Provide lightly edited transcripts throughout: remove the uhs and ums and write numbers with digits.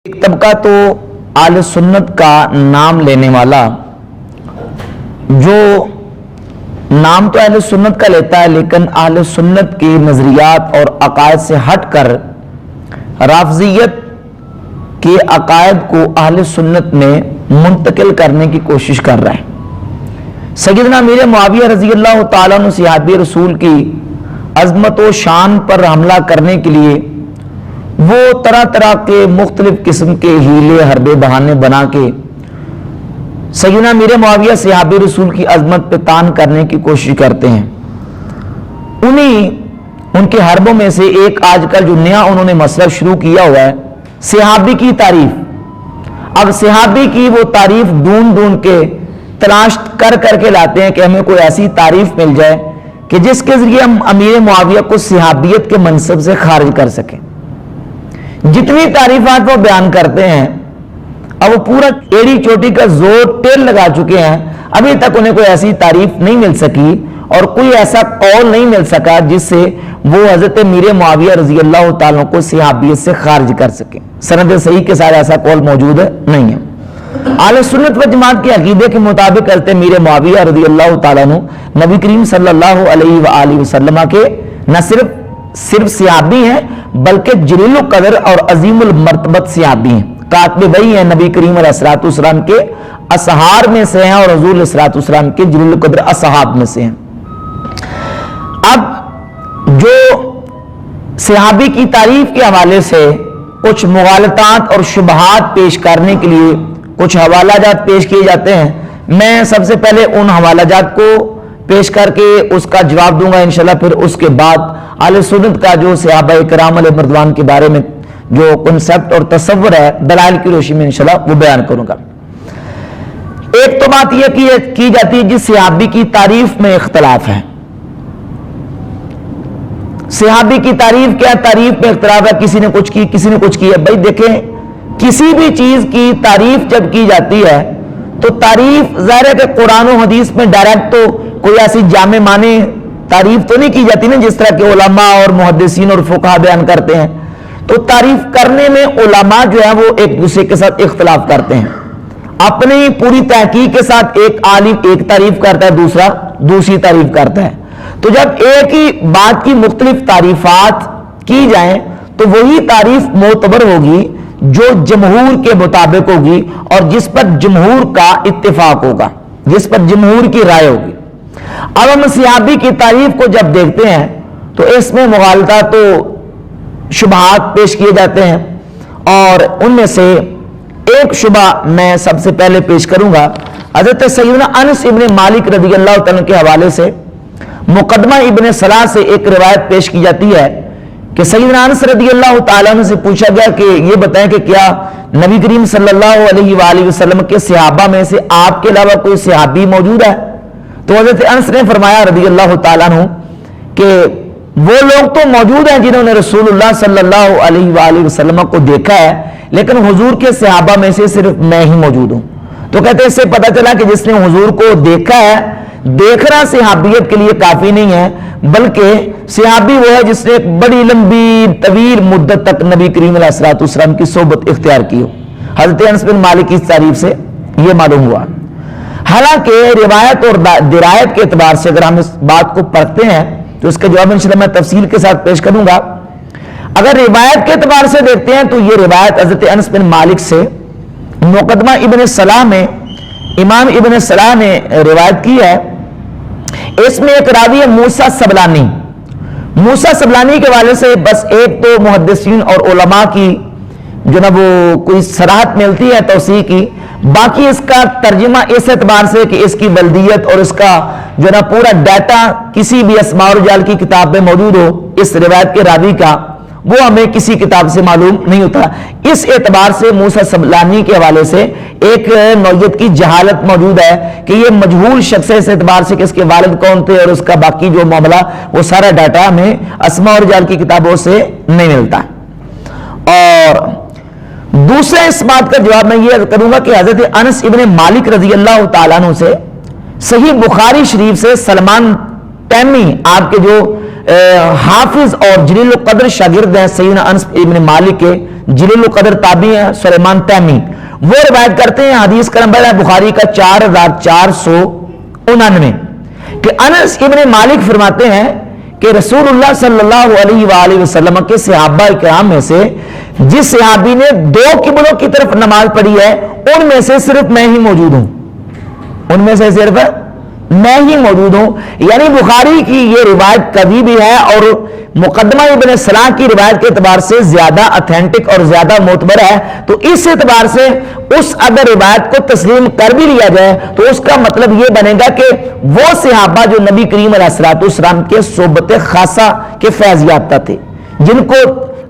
ایک طبقہ تو اہل سنت کا نام لینے والا جو نام تو اہل سنت کا لیتا ہے لیکن اہل سنت کے نظریات اور عقائد سے ہٹ کر رافضیت کے عقائد کو اہل سنت میں منتقل کرنے کی کوشش کر رہا ہے۔ سیدنا امیر معاویہ رضی اللہ تعالیٰ عنہ صحابی رسول کی عظمت و شان پر حملہ کرنے کے لیے وہ طرح طرح کے مختلف قسم کے ہیلے حربے بہانے بنا کے سیدنا امیر معاویہ صحابی رسول کی عظمت پہ تان کرنے کی کوشش کرتے ہیں۔ ان کے حربوں میں سے ایک آج کل جو نیا انہوں نے مسئلہ شروع کیا ہوا ہے صحابی کی تعریف۔ اب صحابی کی وہ تعریف ڈھونڈ کے تلاش کر کے لاتے ہیں کہ ہمیں کوئی ایسی تعریف مل جائے کہ جس کے ذریعے ہم امیر معاویہ کو صحابیت کے منصب سے خارج کر سکیں۔ جتنی تعریفات وہ بیان کرتے ہیں اب وہ پورا ایڑی چوٹی کا زور ٹیل لگا چکے ہیں، ابھی تک انہیں کوئی ایسی تعریف نہیں مل سکی اور کوئی ایسا قول نہیں مل سکا جس سے وہ حضرت امیر معاویہ رضی اللہ تعالیٰ کو صحابیت سے خارج کر سکیں۔ سند صحیح کے ساتھ ایسا قول موجود نہیں ہے۔ اہل سنت و جماعت کے عقیدے کے مطابق حضرت امیر معاویہ رضی اللہ تعالیٰ نبی کریم صلی اللہ علیہ وآلہ وسلم کے نہ صرف صحابی ہیں بلکہ جلیل القدر اور عظیم المرتبت صحابی ہیں۔ کاتب وہی ہیں نبی کریم علیہ الصلوۃ والسلام کے اصحار میں سے ہیں اور حضور علیہ الصلوۃ والسلام کے جلیل القدر اصحاب میں سے ہیں۔ اب جو صحابی کی تعریف کے حوالے سے کچھ مغالطات اور شبہات پیش کرنے کے لیے کچھ حوالہ جات پیش کیے جاتے ہیں، میں سب سے پہلے ان حوالہ جات کو پیش کر کے اس کا جواب دوں گا انشاءاللہ، پھر اس کے بعد اہل سنت کا جو صحابہ کرام علیہ رضوان کے بارے میں جو کنسپٹ اور تصور ہے دلائل کی روشنی میں انشاءاللہ وہ بیان کروں گا۔ ایک تو بات یہ کی جاتی ہے جس صحابی کی تعریف میں اختلاف ہے۔ صحابی کی تعریف کیا؟ تعریف میں اختلاف ہے، کسی نے کچھ کی کسی نے کچھ کیا۔ بھائی دیکھیں، کسی بھی چیز کی تعریف جب کی جاتی ہے تو تعریف ظاہر ہے کہ قرآن و حدیث میں ڈائریکٹ تو کوئی ایسی جامع معنی تعریف تو نہیں کی جاتی نا جس طرح کہ علماء اور محدثین اور فقہا بیان کرتے ہیں۔ تو تعریف کرنے میں علماء جو ہے وہ ایک دوسرے کے ساتھ اختلاف کرتے ہیں، اپنی پوری تحقیق کے ساتھ ایک عالم ایک تعریف کرتا ہے، دوسرا دوسری تعریف کرتا ہے۔ تو جب ایک ہی بات کی مختلف تعریفات کی جائیں تو وہی تعریف معتبر ہوگی جو جمہور کے مطابق ہوگی اور جس پر جمہور کا اتفاق ہوگا، جس پر جمہور کی رائے ہوگی۔ اب ہم صحابی کی تعریف کو جب دیکھتے ہیں تو اس میں مغالطات تو شبہات پیش کیے جاتے ہیں، اور ان میں سے ایک شبہ میں سب سے پہلے پیش کروں گا۔ حضرت سیدنا انس ابن مالک رضی اللہ تعالیٰ کے حوالے سے مقدمہ ابن صلاح سے ایک روایت پیش کی جاتی ہے کہ سیدنا انس رضی اللہ تعالیٰ عنہ سے پوچھا گیا کہ یہ بتائیں کہ کیا نبی کریم صلی اللہ علیہ وآلہ وسلم کے صحابہ میں سے آپ کے علاوہ کوئی صحابی موجود ہے؟ تو حضرت انس نے فرمایا رضی اللہ تعالیٰ عنہ کہ وہ لوگ تو موجود ہیں جنہوں نے رسول اللہ صلی اللہ علیہ وآلہ وسلم کو دیکھا ہے، لیکن حضور کے صحابہ میں سے صرف میں ہی موجود ہوں۔ تو کہتے ہیں اس سے پتہ چلا کہ جس نے حضور کو دیکھا ہے، دیکھنا صحابیت کے لیے کافی نہیں ہے، بلکہ صحابی وہ ہے جس نے ایک بڑی لمبی طویل مدت تک نبی کریم علیہ الصلوۃ والسلام کی صحبت اختیار کی ہو۔ حضرت انس بن مالک کی تعریف سے یہ معلوم ہوا۔ حالانکہ روایت اور درایت کے اعتبار سے اگر ہم اس بات کو پرکھتے ہیں تو اس کا جواب انشاءاللہ میں تفصیل کے ساتھ پیش کروں گا۔ اگر روایت کے اعتبار سے دیکھتے ہیں تو یہ روایت حضرت انس بن مالک سے مقدمہ ابن صلاح میں امام ابن صلاح نے روایت کی ہے۔ اس میں ایک راوی ہے موسیٰ سبلانی۔ موسیٰ سبلانی کے والے سے بس ایک تو محدثین اور علماء کی جو نا وہ کوئی صراحت ملتی ہے توثیق کی، باقی اس کا ترجمہ اس اعتبار سے کہ اس کی بلدیت اور اس کا جو نا پورا ڈیٹا کسی بھی اسماء الرجال کی کتاب میں موجود ہو، اس روایت کے راوی کا وہ ہمیں کسی کتاب سے معلوم نہیں ہوتا۔ اس اعتبار سے موسیٰ سبلانی کے حوالے سے ایک نوعیت کی جہالت موجود ہے کہ یہ مجہول شخص ہے، اس اعتبار سے کہ اس کے والد کون تھے اور اس کا باقی جو معاملہ وہ سارا ڈیٹا ہمیں اسماء الرجال کی کتابوں سے نہیں ملتا۔ اور دوسرے اس بات کا جواب میں یہ کروں گا کہ حضرت انس ابن مالک رضی اللہ تعالیٰ عنہ سے صحیح بخاری شریف سے سلمان تیمی آپ کے جو حافظ اور جلیل القدر شاگرد ہیں سیدنا انس ابن مالک کے، جلیل القدر تابعی ہیں سلیمان تیمی، وہ روایت کرتے ہیں، حدیث کا نمبر ہے بخاری کا 4499، کہ انس ابن مالک فرماتے ہیں کہ رسول اللہ صلی اللہ علیہ وآلہ وسلم کے صحابہ اکرام میں سے جس صحابی نے 2 قبلوں کی طرف نماز پڑھی ہے ان میں سے صرف میں ہی موجود ہوں، ان میں سے صرف میں ہی موجود ہوں۔ یعنی بخاری کی یہ روایت کبھی بھی ہے اور مقدمہ ابن صلاح کی روایت کے اعتبار سے زیادہ اتھینٹک اور زیادہ معتبر ہے، تو اس اعتبار سے اس اگر روایت کو تسلیم کر بھی لیا جائے تو اس کا مطلب یہ بنے گا کہ وہ صحابہ جو نبی کریم علیہ الصلوۃ والسلام کے صحبت خاصہ کے فیض یافتہ تھے، جن کو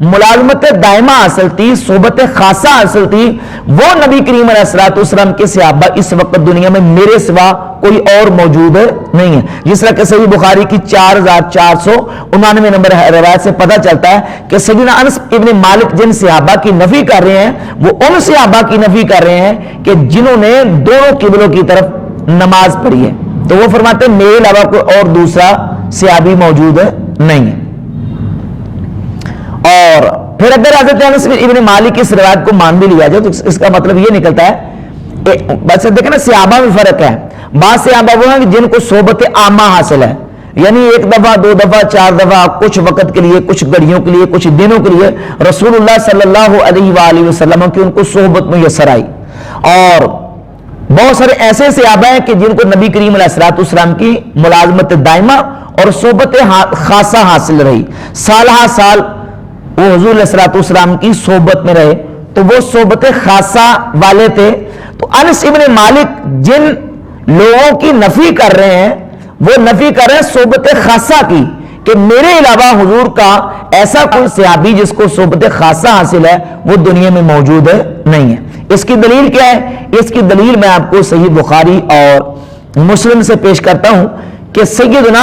ملازمت دائمہ حاصل تھی، صحبت خاصہ حاصل تھی، وہ نبی کریم علیہ الصلوۃ والسلام کے صحابہ اس وقت دنیا میں میرے سوا کوئی اور موجود نہیں ہے۔ جس طرح کہ صحیح بخاری کی 4499 نمبر روایت سے پتہ چلتا ہے کہ سیدنا انس ابن مالک جن صحابہ کی نفی کر رہے ہیں وہ ان صحابہ کی نفی کر رہے ہیں کہ جنہوں نے دونوں قبلوں کی طرف نماز پڑھی ہے، تو وہ فرماتے ہیں میرے علاوہ کوئی اور دوسرا صحابی موجود نہیں ہے۔ اور پھر اگر حضرت انس ابن مالک کی اس روایت کو مان بھی لیا جائے تو اس کا مطلب یہ نکلتا ہے، بس دیکھیں نا صحابہ میں فرق ہے، بعض صحابہ وہ ہیں جن کو صحبت عامہ حاصل ہے، یعنی 1 دفعہ 2 دفعہ 4 دفعہ کچھ وقت کے لیے، کچھ گھڑیوں کے لیے، کچھ دنوں کے لیے رسول اللہ صلی اللہ علیہ وآلہ وسلم کی ان کو صحبت میسر آئی، اور بہت سارے ایسے صحابہ ہیں کہ جن کو نبی کریم علیہ الصلوۃ والسلام کی ملازمت دائمہ اور صحبت خاصہ حاصل رہی، سالہ سال وہ حضور علیہ الصلوۃ والسلام کی صحبت میں رہے، تو وہ صحبت خاصہ والے تھے۔ تو انس ابن مالک جن لوگوں کی نفی کر رہے ہیں وہ نفی کر رہے ہیں صحبت خاصہ کی، کہ میرے علاوہ حضور کا ایسا کوئی صحابی جس کو صحبت خاصہ حاصل ہے وہ دنیا میں موجود نہیں ہے۔ اس کی دلیل کیا ہے؟ اس کی دلیل میں آپ کو صحیح بخاری اور مسلم سے پیش کرتا ہوں کہ سیدنا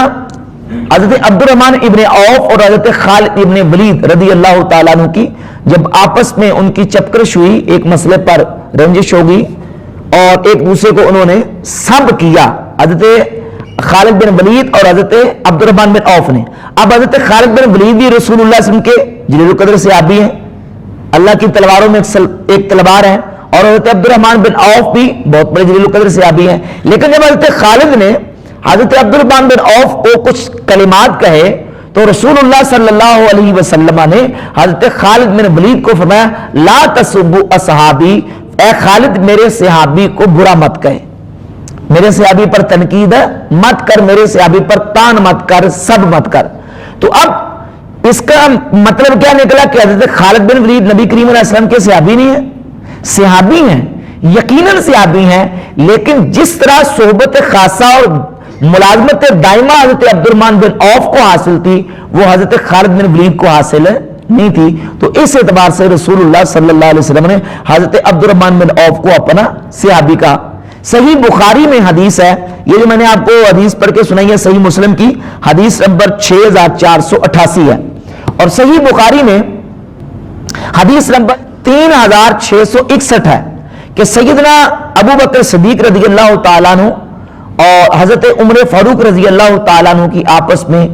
حضرت عبد الرحمن ابن عوف اور حضرت خالد ابن ولید رضی اللہ تعالیٰ عنہ کی جب آپس میں ان کی چپکرش ہوئی، ایک مسئلے پر رنجش ہوگی اور ایک دوسرے کو انہوں نے سب کیا، حضرت خالد بن ولید اور حضرت عبد الرحمن بن عوف نے۔ اب حضرت خالد بن ولید بھی رسول اللہ صلی اللہ علیہ وسلم کے جلیل القدر صحابی ہیں، اللہ کی تلواروں میں ایک تلوار ہے، اور حضرت عبد الرحمن بن عوف بھی بہت بڑے جلیل القدر صحابی ہیں، لیکن جب حضرت خالد نے حضرت عبد الرحمن بن عوف کو کچھ کلمات کہے تو رسول اللہ صلی اللہ علیہ وسلم نے حضرت خالد بن ولید کو فرمایا لا تسبوا اصحابی، اے خالد میرے صحابی کو برا مت کہے، میرے صحابی پر تنقید مت کر، میرے صحابی پر تان مت کر، سب مت کر۔ تو اب اس کا مطلب کیا نکلا کہ حضرت خالد بن ولید نبی کریم علیہ السلام کے صحابی نہیں ہیں؟ صحابی ہیں، یقیناً صحابی ہیں، لیکن جس طرح صحبت خاصہ اور ملازمت دائمہ حضرت عبد الرحمن بن عوف کو حاصل تھی وہ حضرت خالد بن ولید کو حاصل نہیں تھی، تو اس اعتبار سے رسول اللہ صلی اللہ علیہ وسلم نے حضرت عبد الرحمن بن عوف کو اپنا صحابی کہا۔ صحیح بخاری میں حدیث ہے، یہ جو میں نے آپ کو حدیث پڑھ کے سنائی ہے صحیح مسلم کی حدیث نمبر 6488 ہے، اور صحیح بخاری میں حدیث نمبر 3661 ہے کہ سیدنا ابو بکر صدیق رضی اللہ تعالیٰ عنہ اور حضرت عمر فاروق رضی اللہ تعالیٰ عنہ کی آپس میں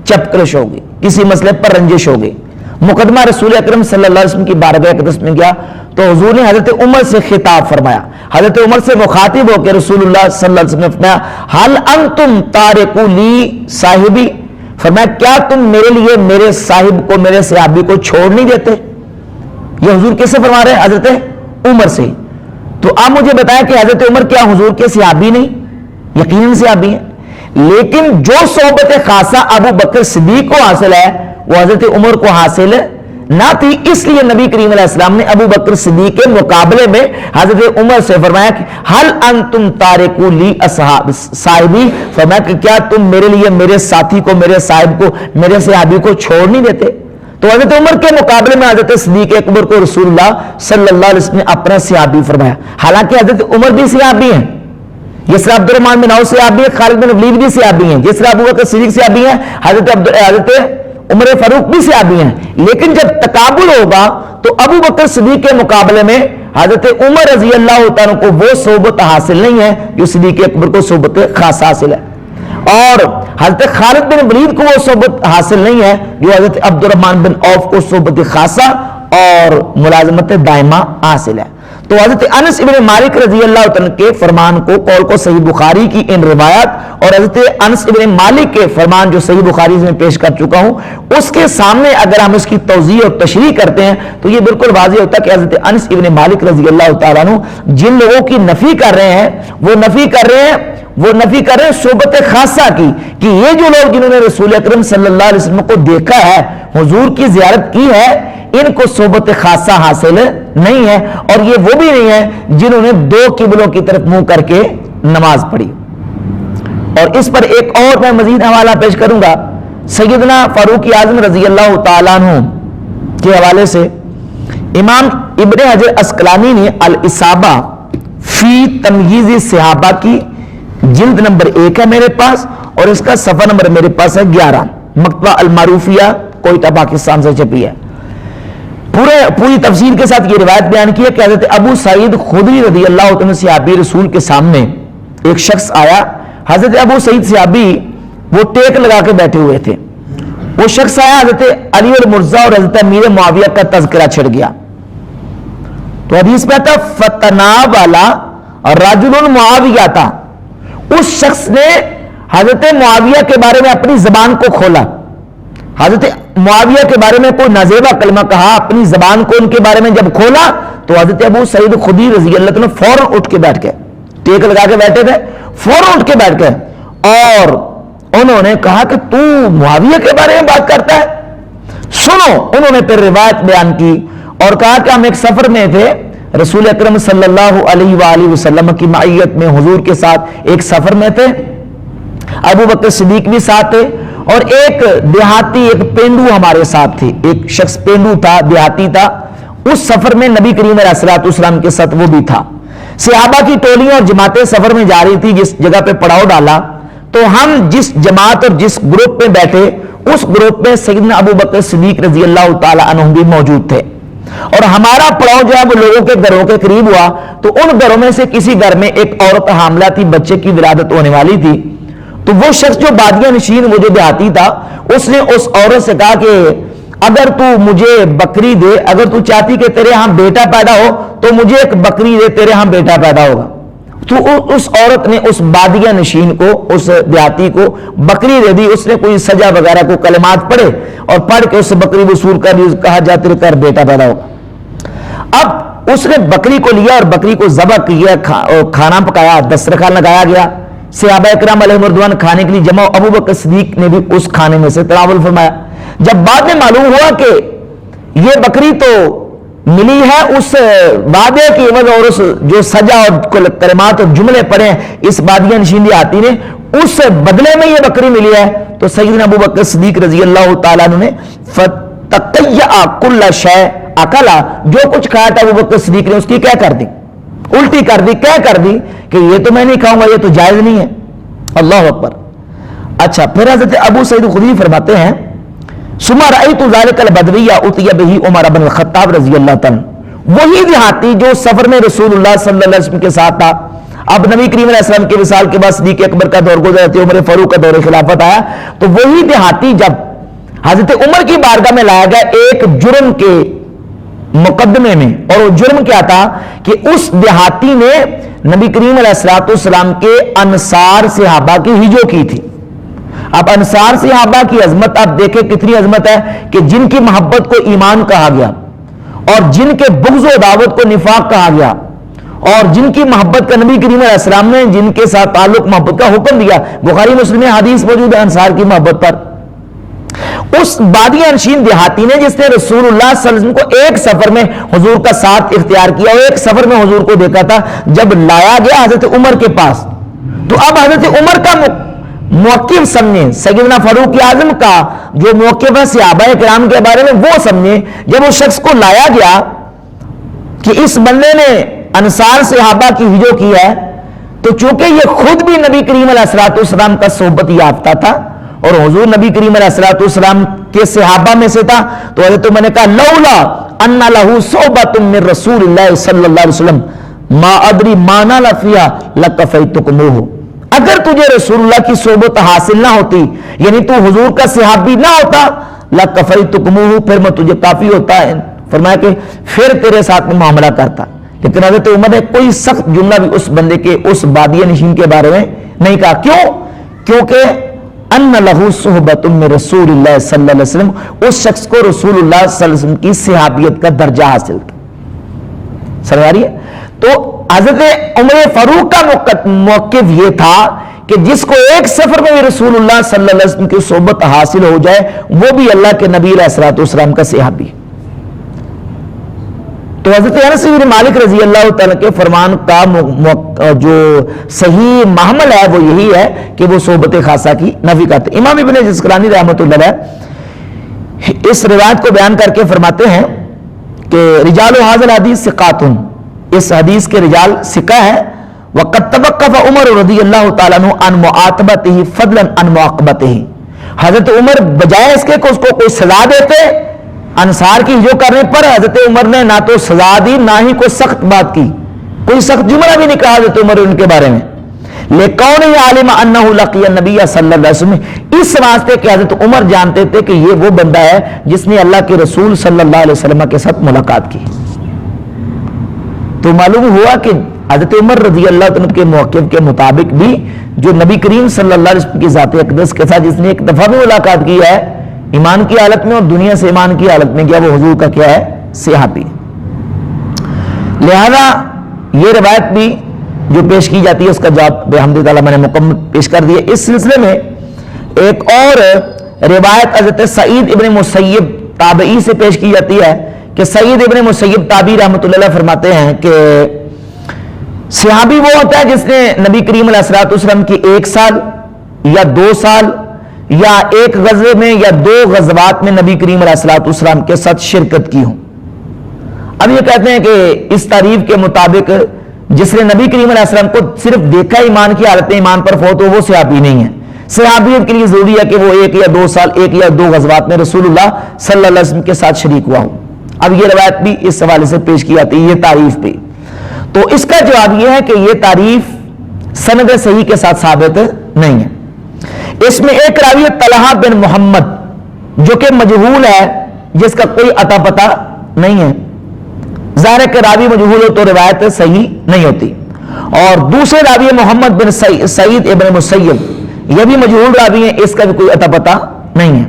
چپکرش ہو گئی، کسی مسئلے پر رنجش ہو گئی، مقدمہ رسول اکرم صلی اللہ علیہ وسلم کی بارگاہ اقدس میں گیا تو حضور نے حضرت عمر سے خطاب فرمایا، حضرت عمر سے مخاطب ہو کے رسول اللہ صلی اللہ علیہ وسلم نے فرمایا حل انتم تارکو لی صاحبی، فرمایا کیا تم میرے لیے میرے صاحب کو، میرے صحابی کو چھوڑ نہیں دیتے؟ یہ حضور کس سے فرما رہے ہیں؟ حضرت عمر سے۔ تو آپ مجھے بتایا کہ حضرت عمر کیا حضور کے صحابی نہیں؟ یقیناً صحابی ہیں، لیکن جو صحبت خاصہ ابو بکر صدیق کو حاصل ہے وہ حضرت عمر کو حاصل نہ تھی، اس لیے نبی کریم علیہ السلام نے ابو بکر صدیق کے مقابلے میں حضرت عمر سے فرمایا کہ حل انتم تارکو لی صاحبی، فرمایا کہ کیا تم میرے لیے میرے ساتھی کو، میرے صاحب کو، میرے صحابی کو چھوڑ نہیں دیتے؟ تو حضرت عمر کے مقابلے میں حضرت صدیق اکبر کو رسول اللہ صلی اللہ علیہ وسلم نے اپنا صحابی فرمایا، حالانکہ حضرت عمر بھی صحابی ہیں، جس طرح عبد الرحمن بن عوف صحابی ہیں، خالد بن ولید بھی صحابی ہیں، جس طرح ابو بکر صدیق صحابی ہیں، حضرت عمر فاروق بھی صحابی ہیں، لیکن جب تقابل ہوگا تو ابو بکر صدیق کے مقابلے میں حضرت عمر رضی اللہ تعالیٰ کو وہ صحبت حاصل نہیں ہے جو صدیق اکبر کو صحبت خاص حاصل ہے۔ اور حضرت خالد بن ولید کو وہ صحبت حاصل نہیں ہے جو حضرت عبد الرحمن بن عوف کو صحبت خاصہ اور ملازمت دائمہ حاصل ہے. تو حضرت انس ابن مالک رضی اللہ عنہ کے فرمان کو قول کو صحیح بخاری کی ان روایات اور حضرت انس ابن مالک کے فرمان جو صحیح بخاری میں پیش کر چکا ہوں اس کے سامنے اگر ہم اس کی توضیح اور تشریح کرتے ہیں تو یہ بالکل واضح ہوتا ہے کہ حضرت انس ابن مالک رضی اللہ تعالیٰ عنہ جن لوگوں کی نفی کر رہے ہیں وہ نفی کر رہے ہیں صحبت خاصہ کی، کہ یہ جو لوگ جنہوں نے رسول اکرم صلی اللہ علیہ وسلم کو دیکھا ہے، حضور کی زیارت کی ہے، ان کو صحبت خاصہ حاصل نہیں ہے. اور یہ وہ بھی نہیں ہے جنہوں نے دو قبلوں کی طرف منہ کر کے نماز پڑھی. اور اس پر ایک اور میں مزید حوالہ پیش کروں گا سیدنا فاروق اعظم رضی اللہ تعالیٰ عنہ کے حوالے سے. امام ابن حجر اسقلانی نے الاصابہ فی تمییز صحابہ کی جلد نمبر 1 ہے میرے پاس، اور اس کا صفحہ نمبر میرے پاس ہے 11، مکتبہ المعروفیہ کوئٹہ پاکستان سے چھپی ہے. پوری تفصیل کے ساتھ یہ روایت بیان کی ہے کہ حضرت ابو سعید خدری رضی اللہ عنہ صحابی رسول کے سامنے ایک شخص آیا. حضرت ابو سعید صحابی وہ ٹیک لگا کے بیٹھے ہوئے تھے. وہ شخص آیا، حضرت علی المرزا اور حضرت امیر معاویہ کا تذکرہ چھڑ گیا. تو حدیث میں آتا فتنا والا رجل معاویہ تھا. اس شخص نے حضرت معاویہ کے بارے میں اپنی زبان کو کھولا، حضرت معاویہ کے بارے میں کوئی نازیبہ کلمہ کہا، اپنی زبان کو ان کے بارے میں جب کھولا تو حضرت ابو سعید خدری رضی اللہ عنہ فوراً اٹھ کے بیٹھ گئے. ٹیک لگا کے بیٹھے تھے، فوراً اٹھ کے بیٹھ گئے اور انہوں نے کہا کہ تو معاویہ کے بارے میں بات کرتا ہے. سنو، انہوں نے پھر روایت بیان کی اور کہا کہ ہم ایک سفر میں تھے، رسول اکرم صلی اللہ علیہ وآلہ وسلم کی معیت میں حضور کے ساتھ ایک سفر میں تھے، ابو بکر صدیق بھی ساتھ تھے، اور ایک دیہاتی ایک پینڈو ہمارے ساتھ تھے. ایک شخص پینڈو تھا، دیہاتی تھا. اس سفر میں نبی کریم علیہ الصلوۃ والسلام کے ساتھ وہ بھی تھا. صحابہ کی ٹولیاں اور جماعتیں سفر میں جا رہی تھی. جس جگہ پہ پڑاؤ ڈالا تو ہم جس جماعت اور جس گروپ میں بیٹھے اس گروپ میں سیدنا ابو بکر صدیق رضی اللہ تعالی عنہ بھی موجود تھے. اور ہمارا پڑاؤ جو ہے وہ لوگوں کے گھروں کے قریب ہوا تو ان گھروں میں سے کسی گھر میں ایک عورت حاملہ تھی، بچے کی ولادت ہونے والی تھی. تو وہ شخص جو بادیہ نشین وہ جو دیہاتی تھا اس نے اس عورت سے کہا کہ اگر تو مجھے بکری دے، اگر تو چاہتی کہ تیرے ہاں بیٹا پیدا ہو تو مجھے ایک بکری دے، تیرے ہاں بیٹا پیدا ہوگا. تو اس عورت نے اس بادیہ نشین کو، اس دیہاتی کو بکری دے دی. اس نے کوئی سجا وغیرہ کو کلمات پڑھے اور پڑھ کے اس بکری وصول کر دی، کہا جا تیرے گھر بیٹا پیدا ہوگا. اب اس نے بکری کو لیا اور بکری کو ذبح کیا، کھانا پکایا، دسترخوان لگایا گیا. صحابہ اکرام علیہ رضوان کھانے کے لیے جمع، ابو بکر صدیق نے بھی اس کھانے میں سے تناول فرمایا. جب بعد میں معلوم ہوا کہ یہ بکری تو ملی ہے اس وعدے کی عوض اور اس جو سجا اور کلمات اور جملے پڑھے اس بادیہ نشین دیہاتی نے، اس بدلے میں یہ بکری ملی ہے، تو سیدنا ابو بکر صدیق رضی اللہ تعالیٰ عنہ نے فتقیع کل شیء اکلا، جو کچھ کھایا تھا ابو بکر صدیق نے اس کی کیا کر دی، الٹی کر دی. کیا کر دی کہ یہ تو میں نہیں کھاؤں گا، یہ تو جائز نہیں ہے. اللہ اکبر. اچھا، پھر حضرت ابو سعید خدری فرماتے ہیں ثم رأيت ذلك البدوي اتي به عمر بن الخطاب رضی اللہ تعالی، وہی دیہاتی جو سفر میں رسول اللہ صلی اللہ علیہ وسلم کے ساتھ تھا. اب نبی کریم علیہ السلام کے وصال کے بعد صدیق اکبر کا دور گزرا، عمر فاروق کا دور خلافت آیا، تو وہی دیہاتی جب حضرت عمر کی بارگاہ میں لایا گیا ایک جرم کے مقدمے میں، اور وہ جرم کیا تھا کہ اس دیہاتی نے نبی کریم علیہ السلام کے انصار صحابہ کی ہجو کی تھی. اب انصار صحابہ کی عظمت آپ دیکھیں کتنی عظمت ہے کہ جن کی محبت کو ایمان کہا گیا اور جن کے بغض و عداوت کو نفاق کہا گیا، اور جن کی محبت کا نبی کریم علیہ السلام نے جن کے ساتھ تعلق محبت کا حکم دیا. بخاری مسلم میں حدیث موجود ہے انصار کی محبت پر. اس بادیہ نشین دیہاتی نے جس نے رسول اللہ صلی اللہ علیہ وسلم کو ایک سفر میں حضور کا ساتھ اختیار کیا اور ایک سفر میں حضور کو دیکھا تھا، جب لایا گیا حضرت عمر کے پاس تو اب حضرت عمر کا موقف سمجھے، سیدنا فاروق اعظم کا جو موقف ہے صحابہ کرام کے بارے میں وہ سمجھے. جب اس شخص کو لایا گیا کہ اس بندے نے انصار صحابہ کی ہجو کی ہے، تو چونکہ یہ خود بھی نبی کریم علیہ الصلوۃ والسلام کا صحبت یافتہ تھا اور حضور نبی کریم علیہ الصلوۃ والسلام کے صحابہ میں سے تھا، تو حضرت میں نے کہا لولا ان لہ صحبۃ من رسول اللہ صلی اللہ علیہ وسلم ما ادری ما نال فیھا لکفیتکموہ، اگر تجھے رسول اللہ کی صحبت حاصل نہ ہوتی، یعنی تو حضور کا صحابی نہ ہوتا، لَكَفَيْتُكُمُوهُ، پھر میں تجھے کافی ہوتا ہے، فرمایا کہ پھر تیرے ساتھ میں معاملہ کرتا. لیکن حضرت عمر نے کوئی سخت جملہ بھی اس بندے کے، اس بادیہ نشین کے بارے میں نہیں کہا. کیوں؟ کیونکہ ان لہو صحبت من رسول اللہ صلی اللہ علیہ وسلم، اس شخص کو رسول اللہ صلی اللہ علیہ وسلم کی صحابیت کا درجہ حاصل تھا. سمجھ آ رہی ہے؟ تو حضرت عمر فاروق کا موقف یہ تھا کہ جس کو ایک سفر میں رسول اللہ صلی اللہ علیہ وسلم کی صحبت حاصل ہو جائے وہ بھی اللہ کے نبی علیہ الصلوۃ والسلام کا صحابی. تو حضرت انس بن مالک رضی اللہ تعالیٰ کے فرمان کا جو صحیح محمل ہے وہ یہی ہے کہ وہ صحبت خاصہ کی نفی کرتے. امام ابن جزکرانی رحمۃ اللہ علیہ اس روایت کو بیان کر کے فرماتے ہیں کہ رجال ھذا الحدیث ثقات، اس حدیث کے رجال ثقہ ہے. وقد توقف عمر رضی اللہ تعالیٰ عنہ عن معاتبتہ فضلا عن معاقبتہ، حضرت عمر بجائے اس کے کہ اس کو کوئی سزا دیتے انصار کی جو کرنے پر، حضرت عمر نے نہ تو سزا دی نہ ہی کوئی سخت بات کی، کوئی سخت جملہ بھی نہیں کہا حضرت عمر ان کے بارے میں. لیکن عالم انہ لقی النبی صلی اللہ علیہ وسلم، اس واسطے کہ حضرت عمر جانتے تھے کہ یہ وہ بندہ ہے جس نے اللہ کے رسول صلی اللہ علیہ وسلم کے ساتھ ملاقات کی. تو معلوم ہوا کہ حضرت عمر رضی اللہ عنہ کے موقف کے مطابق بھی جو نبی کریم صلی اللہ علیہ وسلم کی ذات اقدس کے ساتھ جس نے ایک دفعہ بھی ملاقات کی ہے ایمان کی حالت میں اور دنیا سے ایمان کی حالت میں کیا، وہ حضور کا کیا ہے، صحابی. لہذا یہ روایت بھی جو پیش کی جاتی ہے اس کا جواب بحمد تعالیٰ میں نے مکمل پیش کر دیا. اس سلسلے میں ایک اور روایت حضرت سعید ابن مسیب تابعی سے پیش کی جاتی ہے کہ سعید ابن مسیب تابعی رحمۃ اللہ علیہ فرماتے ہیں کہ صحابی وہ ہوتا ہے جس نے نبی کریم علیہ الصلوۃ والسلام کی 1 سال یا 2 سال یا ایک غزوے میں یا 2 غزوات میں نبی کریم علیہ الصلوۃ والسلام کے ساتھ شرکت کی ہوں. اب یہ کہتے ہیں کہ اس تعریف کے مطابق جس نے نبی کریم علیہ السلام کو صرف دیکھا ایمان کی حالت میں ایمان پر فوت ہو وہ صحابی نہیں ہے. صحابیت کے لیے ضروری ہے کہ وہ 1 یا 2 سال 1 یا 2 غزوات میں رسول اللہ صلی اللہ علیہ وسلم کے ساتھ شریک ہوا ہوں. اب یہ روایت بھی اس حوالے سے پیش کی جاتی ہے، یہ تعریف بھی. تو اس کا جواب یہ ہے کہ یہ تعریف سند صحیح کے ساتھ ثابت نہیں ہے. اس میں ایک راوی طلحہ بن محمد جو کہ مجہول ہے، جس کا کوئی اتا پتہ نہیں ہے. ظاہر ہے کہ راوی مجہول ہو تو روایت صحیح نہیں ہوتی. اور دوسرے راوی محمد بن سعید ابن مسیب، یہ بھی مجہول راوی ہیں، اس کا بھی کوئی اتا پتہ نہیں ہے.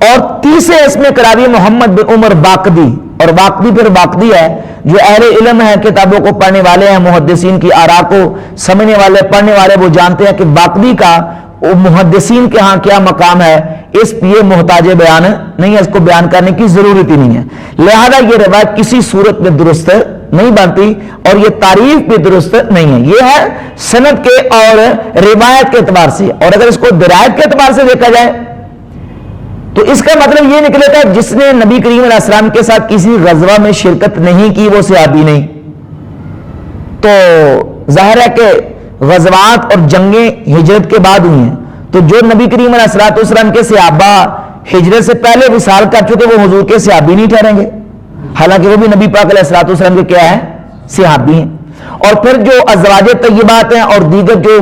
اور تیسرے اس میں راوی محمد بن عمر باقدی، اور باقدی پھر باقدی ہے جو اہل علم ہیں، کتابوں کو پڑھنے والے ہیں، محدثین کی آراء کو سمجھنے والے پڑھنے والے وہ جانتے ہیں کہ باقدی کا محدثین کے ہاں کیا مقام ہے. اس یہ محتاج بیان نہیں ہے، اس کو بیان کرنے کی ضرورت ہی نہیں ہے. لہذا یہ روایت کسی صورت میں درست نہیں بنتی اور یہ تعریف بھی درست نہیں ہے. یہ ہے سند کے اور روایت کے اعتبار سے. اور اگر اس کو درایت کے اعتبار سے دیکھا جائے تو اس کا مطلب یہ نکلے گا جس نے نبی کریم علیہ السلام کے ساتھ کسی غزوہ میں شرکت نہیں کی وہ صحابی نہیں. تو ظاہر ہے کہ غزوات اور جنگیں ہجرت کے بعد ہوئی ہیں، تو جو نبی کریم علیہ الصلوۃ والسلام کے صحابہ ہجرت سے پہلے وصال کر چکے وہ حضور کے صحابی نہیں ٹھہریں گے، حالانکہ وہ بھی نبی پاک علیہ الصلوۃ والسلام کے کیا ہے، صحابی ہیں. اور پھر جو ازواج طیبات ہیں اور دیگر جو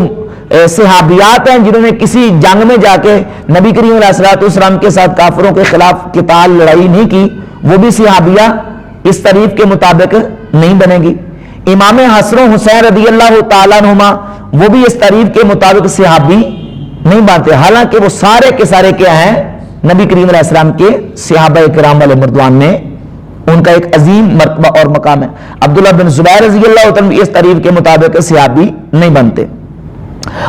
صحابیات ہیں جنہوں نے کسی جنگ میں جا کے نبی کریم علیہ الصلوۃ والسلام کے ساتھ کافروں کے خلاف قتال لڑائی نہیں کی، وہ بھی صحابیہ اس تعریف کے مطابق نہیں بنے گی. امام حسن و حسین رضی اللہ تعالیٰ عنہما وہ بھی اس تعریف کے مطابق صحابی نہیں بنتے، حالانکہ وہ سارے کے سارے کیا ہیں، نبی کریم علیہ السلام کے صحابہ کرام علیہ مردوان میں ان کا ایک عظیم مرتبہ اور مقام ہے. عبداللہ بن زبیر رضی اللہ عنہ اس تعریف کے مطابق صحابی نہیں بنتے.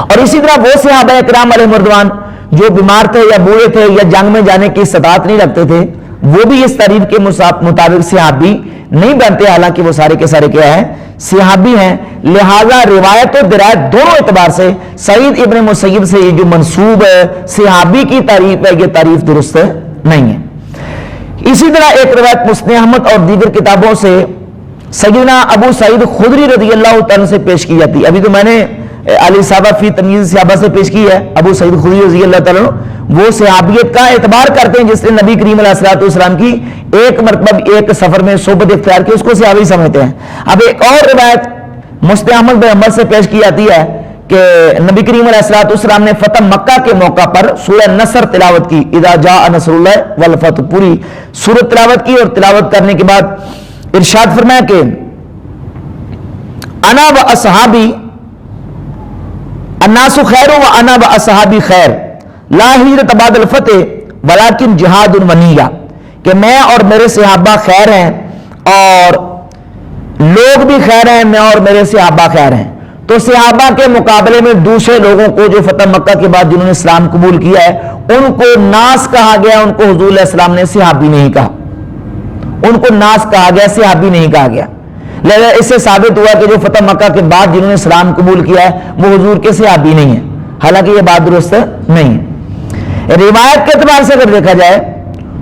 اور اسی طرح وہ صحابہ کرام علیہ مردوان جو بیمار تھے یا بوڑھے تھے یا جنگ میں جانے کی استطاعت نہیں رکھتے تھے وہ بھی اس تعریف کے مطابق صحابی نہیں بنتے، حالانکہ وہ سارے کے سارے کیا ہیں، صحابی ہیں. لہذا روایت و درایت دونوں اعتبار سے سعید ابن مسیب سے یہ جو منسوب صحابی کی تعریف ہے یہ تعریف درست نہیں ہے. اسی طرح ایک روایت مسند احمد اور دیگر کتابوں سے سیدنا ابو سعید خدری رضی اللہ تعالیٰ سے پیش کی جاتی ہے. ابھی تو میں نے علی صحابہ فی تمییز صحابہ سے پیش کی ہے. ابو سعید خدری رضی اللہ تعالیٰ وہ صحابیت کا اعتبار کرتے ہیں جس نے نبی کریم علیہ الصلوۃ والسلام کی ایک مرتبہ ایک سفر میں صحبت اختیار کی، اس کو صحابی سمجھتے ہیں. اب ایک اور روایت مسند احمد بن حنبل سے پیش کی جاتی ہے کہ نبی کریم علیہ الصلوۃ والسلام نے فتح مکہ کے موقع پر سورہ نصر تلاوت کی، اذا جاء نصر اللہ والفتح، پوری سورت تلاوت کی، اور تلاوت کرنے کے بعد ارشاد فرمایا کہ انا و اصحابی الناس خیر و انا و اصحابی خیر لا ہجرت بعد الفتح ولکن جہاد و نیہ، کہ میں اور میرے صحابہ خیر ہیں اور لوگ بھی خیر ہیں، میں اور میرے صحابہ خیر ہیں۔ تو صحابہ کے مقابلے میں دوسرے لوگوں کو جو فتح مکہ کے بعد جنہوں نے اسلام قبول کیا ہے ان کو ناس کہا گیا، ان کو حضور علیہ السلام نے صحابی نہیں کہا، ان کو ناس کہا گیا، صحابی نہیں کہا گیا۔ لہذا اس سے ثابت ہوا کہ جو فتح مکہ کے بعد جنہوں نے اسلام قبول کیا ہے وہ حضور کے صحابی نہیں ہیں، حالانکہ یہ بات درست نہیں ہے۔ روایت کے اعتبار سے اگر دیکھا جائے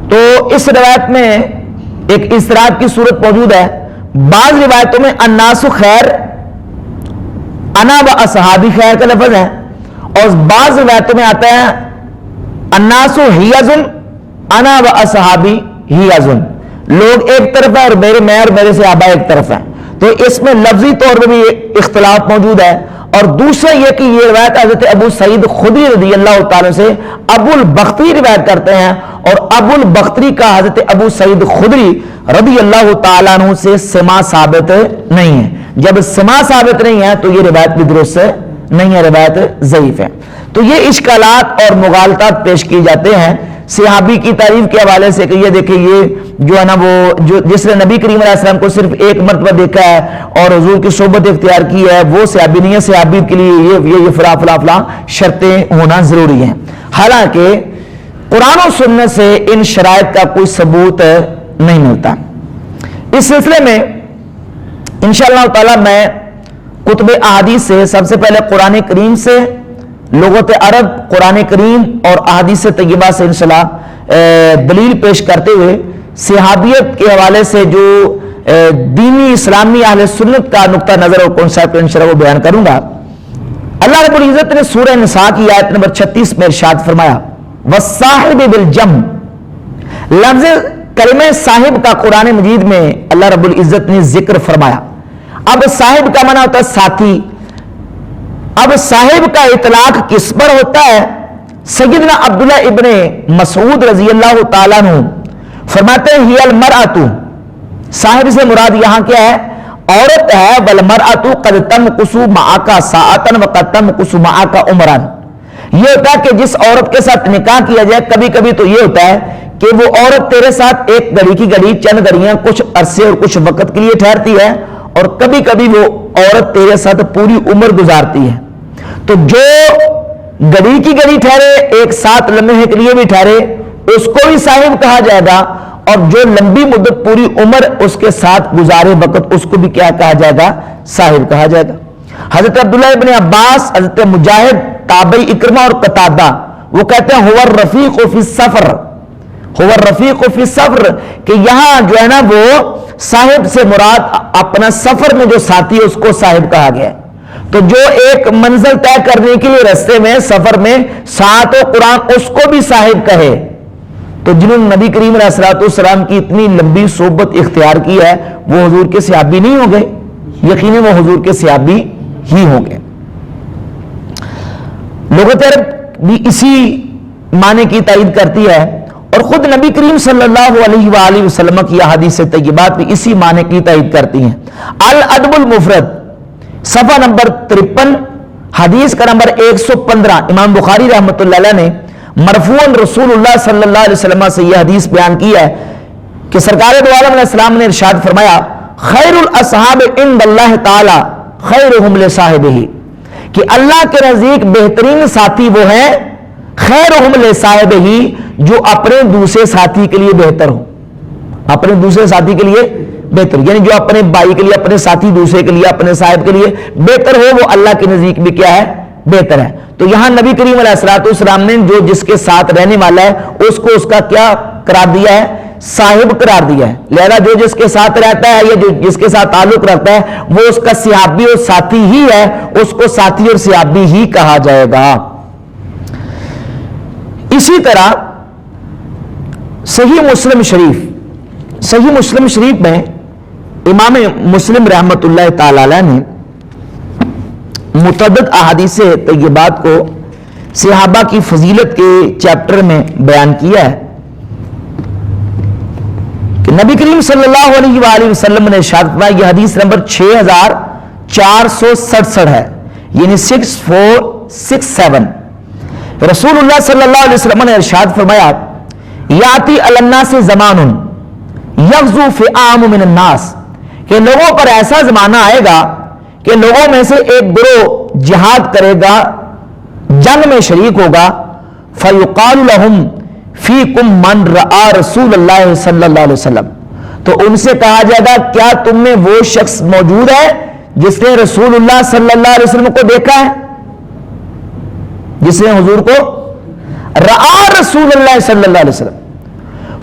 تو اس روایت میں ایک اضطراب کی صورت موجود ہے۔ بعض روایتوں میں الناس خیر، انا و اصحابی خیر کا لفظ ہے، اور بعض روایتوں میں آتا ہے الناس ہیزن انا و اصحابی ہیزن، لوگ ایک طرف ہے اور میں اور میرے صحابہ ایک طرف ہیں۔ تو اس میں لفظی طور پر بھی اختلاف موجود ہے۔ اور دوسرا یہ کہ یہ روایت حضرت ابو سعید خدری رضی اللہ تعالیٰ سے ابو البختری روایت کرتے ہیں، اور ابو البختری کا حضرت ابو سعید خدری رضی اللہ تعالیٰ عنہ سے سماع ثابت نہیں ہے۔ جب سماع ثابت نہیں ہے تو یہ روایت بھی درست نہیں ہے، روایت ضعیف ہے۔ تو یہ اشکالات اور مغالطات پیش کی جاتے ہیں صحابی کی تعریف کے حوالے سے کہ یہ دیکھیں یہ جو ہے نا وہ جو جس نے نبی کریم علیہ السلام کو صرف ایک مرتبہ دیکھا ہے اور حضور کی صحبت اختیار کی ہے وہ صحابی نہیں ہے، صحابی کے لیے یہ فلاں شرطیں ہونا ضروری ہیں۔ حالانکہ قرآن و سنت سے ان شرائط کا کوئی ثبوت نہیں ملتا۔ اس سلسلے میں انشاءاللہ تعالی میں کتب احادیث سے سب سے پہلے قرآن کریم سے، لغت عرب، قرآن کریم اور احادیث طیبہ سے انشاءاللہ دلیل پیش کرتے ہوئے صحابیت کے حوالے سے جو دینی اسلامی اہل سنت کا نقطہ نظر اور کانسیپٹ انشاءاللہ وہ بیان کروں گا۔ اللہ رب العزت نے سورہ نساء کی آیت نمبر 36 میں ارشاد فرمایا وَالصَّاحِبِ بِالْجَمْعِ، لفظ کلمہ صاحب کا قرآن مجید میں اللہ رب العزت نے ذکر فرمایا۔ اب صاحب کا معنی ہوتا ہے ساتھی۔ اب صاحب کا اطلاق کس پر ہوتا ہے؟ سیدنا عبداللہ ابن مسعود رضی اللہ تعالیٰ عنہ فرماتے ہیں ہی المرأۃ، صاحب سے مراد یہاں کیا ہے؟ عورت ہے، والمرأۃ قد تمکث معک ساعۃ وقد تمکث معک عمرا۔ یہ ہوتا ہے کہ جس عورت کے ساتھ نکاح کیا جائے کبھی کبھی تو یہ ہوتا ہے کہ وہ عورت تیرے ساتھ ایک گھڑی کی گھڑی، چند گھڑیاں، کچھ عرصے اور کچھ وقت کے لیے ٹھہرتی ہے، اور کبھی کبھی وہ عورت تیرے ساتھ پوری عمر گزارتی ہے۔ تو جو گھڑی کی گھڑی ٹھہرے، ایک ساتھ لمحے کے لیے بھی ٹھہرے، اس کو بھی صاحب کہا جائے گا، اور جو لمبی مدت پوری عمر اس کے ساتھ گزارے وقت اس کو بھی کیا کہا جائے گا؟ صاحب کہا جائے گا۔ حضرت عبداللہ ابن عباس، حضرت مجاہد، تابعی اکرمہ اور قتادہ وہ کہتے ہیں هو الرفیق فی السفر، هو الرفیق فی السفر، کہ یہاں جو ہے نا وہ صاحب سے مراد اپنا سفر میں جو ساتھی ہے اس کو صاحب کہا گیا ہے۔ تو جو ایک منزل طے کرنے کے لیے رستے میں سفر میں ساتھ و قرآن اس کو بھی صاحب کہے، تو جنہوں نے نبی کریم علیہ الصلوۃ والسلام کی اتنی لمبی صحبت اختیار کی ہے وہ حضور کے صحابی نہیں ہوں گے، یقیناً وہ حضور کے صحابی ہی ہوں گے۔ لغت عرب بھی اسی معنی کی تائید کرتی ہے، اور خود نبی کریم صلی اللہ علیہ وآلہ وسلم کی احادیث طیبات بھی اسی معنی کی تائید کرتی ہیں۔ الادب المفرد صفحہ نمبر 53 حدیث کا نمبر 115 امام بخاری رحمۃ اللہ علیہ نے مرفوعاً رسول اللہ صلی اللہ علیہ وسلم سے یہ حدیث بیان کی ہے کہ سرکار دو عالم علیہ السلام نے ارشاد فرمایا خیر الاصحاب عند اللہ تعالی خیرہم لصاحبہ، کہ اللہ کے نزدیک بہترین ساتھی وہ ہیں خیرہم لصاحبہ، جو اپنے دوسرے ساتھی کے لیے بہتر ہو، اپنے دوسرے ساتھی کے لیے بہتر، یعنی جو اپنے بھائی کے لیے، اپنے ساتھی دوسرے کے لیے، اپنے صاحب کے لیے بہتر ہو، وہ اللہ کے نزدیک بھی کیا ہے؟ بہتر ہے۔ تو یہاں نبی کریم علیہ الصلوۃ والسلام نے جو جس کے ساتھ رہنے والا ہے اس کو اس کا کیا قرار دیا ہے؟ صاحب قرار دیا ہے۔ لہذا جو جس کے ساتھ رہتا ہے یا جو جس کے ساتھ تعلق رکھتا ہے وہ اس کا صحابی اور ساتھی ہی ہے، اس کو ساتھی اور صحابی ہی کہا جائے گا۔ اسی طرح صحیح مسلم شریف میں امام مسلم رحمت اللہ تعالی علیہ نے متعدد احادیث طیبات کو صحابہ کی فضیلت کے چیپٹر میں بیان کیا ہے کہ نبی کریم صلی اللہ علیہ وآلہ وسلم نے ارشاد فرمایا، یہ حدیث نمبر 6467 ہے، یعنی 6467. رسول اللہ صلی اللہ علیہ وسلم نے ارشاد فرمایا، یاتی علی الناس زمان یغزو فئام من الناس، کہ لوگوں پر ایسا زمانہ آئے گا کہ لوگوں میں سے ایک گروہ جہاد کرے گا، جنگ میں شریک ہوگا، فیقال لہم فیکم من رآ رسول اللہ صلی اللہ علیہ وسلم، تو ان سے کہا جائے گا کیا تم میں وہ شخص موجود ہے جس نے رسول اللہ صلی اللہ علیہ وسلم کو دیکھا ہے، جس نے حضور کو رآ رسول اللہ صلی اللہ علیہ وسلم.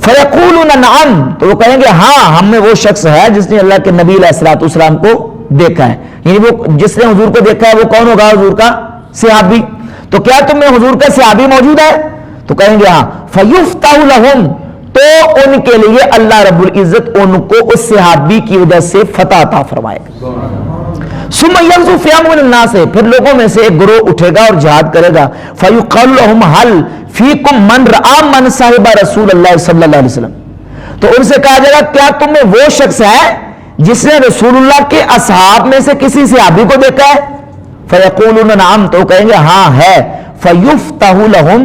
فیقولون نعم، تو وہ کہیں گے ہاں ہم میں وہ شخص ہے جس نے اللہ کے نبی علیہ الصلوۃ والسلام کو دیکھا ہے. یعنی وہ جس نے حضور کو دیکھا ہے وہ کون ہوگا؟ حضور کا صحابی. تو کیا تم میں حضور کا صحابی موجود ہے؟ تو کہیں گے ہاں. فیفتح لہم، تو ان کے لیے اللہ رب العزت ان کو اس صحابی کی وجہ سے فتح عطا فرمائے گا. ثم یغزو فئام من الناس، پھر لوگوں میں سے ایک گروہ اٹھے گا اور جہاد کرے گا. فیقال لہم هل فیکم من رآ من صاحب رسول اللہ صلی اللہ علیہ وسلم، تو ان سے کہا جائے گا کیا تم میں وہ شخص ہے جس نے رسول اللہ کے اصحاب میں سے کسی صحابی کو دیکھا ہے؟ فیقولون نعم، تو کہیں گے ہاں ہے. فیفتح لہم،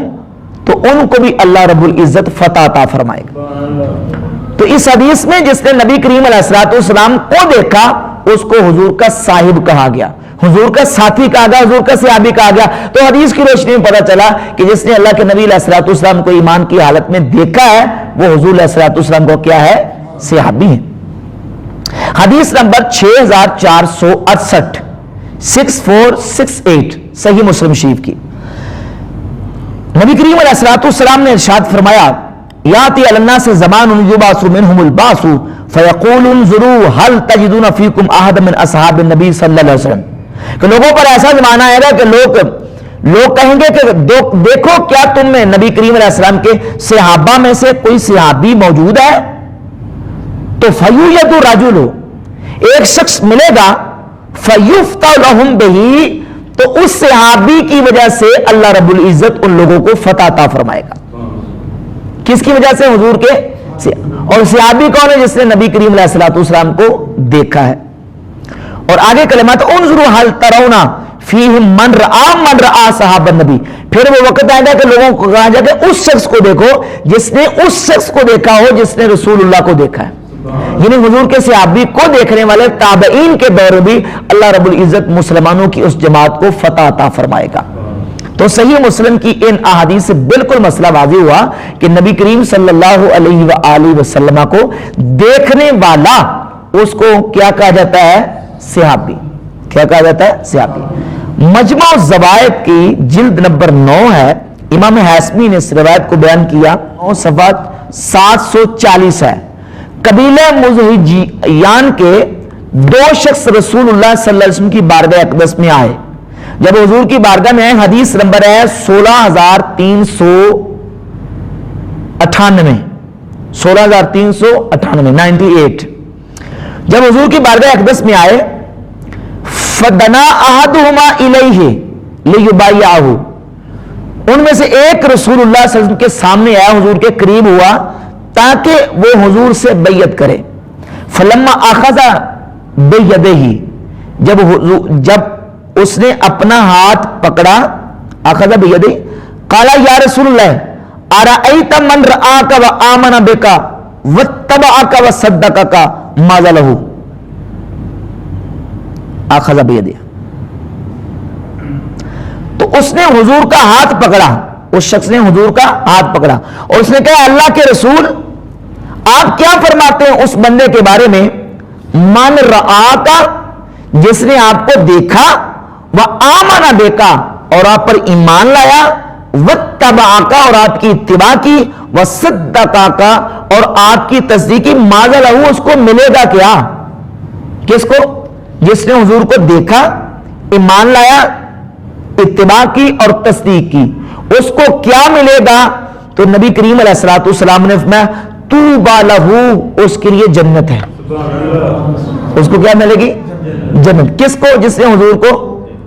تو ان کو بھی اللہ رب العزت فتح عطا فرمائے گا. تو اس حدیث میں جس نے نبی کریم علیہ الصلوۃ والسلام کو دیکھا اس کو حضور کا صاحب کہا گیا، حضور کا ساتھی کہا گیا، حضور کا صحابی کہا گیا. تو حدیث کی روشنی میں پتہ چلا کہ جس نے اللہ کے نبی علیہ الصلوۃ والسلام کو ایمان کی حالت میں دیکھا ہے وہ حضور علیہ الصلوۃ والسلام کو کیا ہے؟ صحابی ہے. حدیث نمبر 6468، 6468 صحیح مسلم شریف کی. نبی کریم علیہ الصلوۃ والسلام نے ارشاد فرمایا، یاتی علی الناس زمان یبعث منهم البعث فیقول انظروا هل تجدون فیکم احد من اصحاب النبی صلی اللہ علیہ وسلم، کہ لوگوں پر ایسا زمانہ آئے گا کہ لوگ کہیں گے کہ دیکھو کیا تم میں نبی کریم علیہ السلام کے صحابہ میں سے کوئی صحابی موجود ہے؟ تو فیوجد رجل، ایک شخص ملے گا، فیفتح لہم بہ، تو اس صحابی کی وجہ سے اللہ رب العزت ان لوگوں کو فتح عطا فرمائے گا. کس کی وجہ سے؟ حضور کے. اور صحابی کون ہے؟ جس نے نبی کریم علیہ الصلوۃ والسلام کو دیکھا ہے. اور آگے کلمات انظروا هل ترون فیہم من رآ صحابہ النبی، پھر وہ وقت آئے گا کہ لوگوں کو کہا جائے گا اس شخص کو دیکھو جس نے اس شخص کو دیکھا ہو جس نے رسول اللہ کو دیکھا ہے. یعنی حضور کے صحابی کو دیکھنے والے تابعین کے دور میں بھی اللہ رب العزت مسلمانوں کی اس جماعت کو فتح عطا فرمائے گا. تو صحیح مسلم کی ان احادیث سے بالکل مسئلہ واضح ہوا کہ نبی کریم صلی اللہ علیہ وآلہ وسلم کو دیکھنے والا اس کو کیا کہا جاتا ہے؟ صحابی. کیا کہا جاتا ہے؟ صحابی. مجمع الزوائد کی جلد نمبر 9 ہے، امام حاسمی نے اس روایت کو بیان کیا، صفحہ 740 ہے. قبیلہ مزہجیان کے 2 شخص رسول اللہ صلی اللہ علیہ وسلم کی بارگاہ اقدس میں آئے. جب حضور کی بارگاہ میں آئے، حدیث نمبر ہے 16398، 16398. جب حضور کی بارگاہ اقدس میں آئے، فدنا احدہما الیہ لیبایعہ، ان میں سے ایک رسول اللہ صلی اللہ علیہ وسلم کے سامنے آیا، حضور کے قریب ہوا تاکہ وہ حضور سے بیعت کرے. فلما اخذ بیدہ، جب اس نے اپنا ہاتھ پکڑا، اخذ بیدہ، قال یا رسول اللہ ارأیت من رآک وآمن بک واتبعک وصدقک ماذا لہ؟ اخذ بیدہ، تو اس نے حضور کا ہاتھ پکڑا، اس شخص نے حضور کا ہاتھ پکڑا اور اس نے کہا اللہ کے رسول آپ کیا فرماتے ہیں اس بندے کے بارے میں؟ من رآک، جس نے آپ کو دیکھا، وآمن بک، اور آپ پر ایمان لایا، واتبعک، اور آپ کی اتباع کی، وصدقک، اور آپ کی تصدیق کی، ماذا لہ، اس کو ملے گا کیا؟ کس کو؟ جس نے حضور کو دیکھا، ایمان لایا، اتباع کی اور تصدیق کی، اس کو کیا ملے گا؟ تو نبی کریم علیہ الصلوۃ والسلام نے فرمایا طوبی لہ، اس کے لیے جنت ہے. اس کو کیا ملے گی؟ جنت. کس کو؟ جس نے حضور کو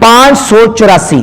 584,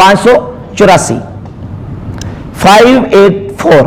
584 584।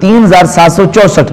3764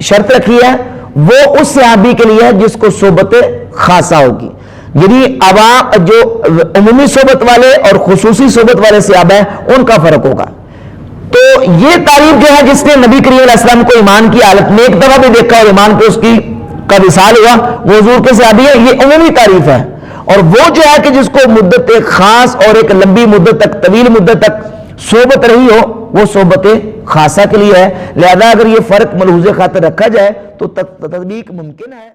شرط رکھی ہے وہ اس صحابی کے لیے ہے جس کو صحبت خاصہ ہوگی. یعنی عوام جو عمومی صحبت والے اور خصوصی صحبت والے صحابہ ہیں ان کا فرق ہوگا. تو یہ تعریف جو ہے جس نے نبی کریم علیہ السلام کو ایمان کی حالت میں ایک دفعہ بھی دیکھا اور ایمان پہ اس کی کا وصال ہوا وہ حضور کے صحابی ہے, یہ عمومی تعریف ہے. اور وہ جو ہے کہ جس کو مدت ایک خاص اور ایک لمبی مدت تک طویل مدت تک صحبت رہی ہو وہ صحبت خاصہ کے لیے ہے. لہذا اگر یہ فرق ملحوظ خاطر رکھا جائے تو تطبیق ممکن ہے.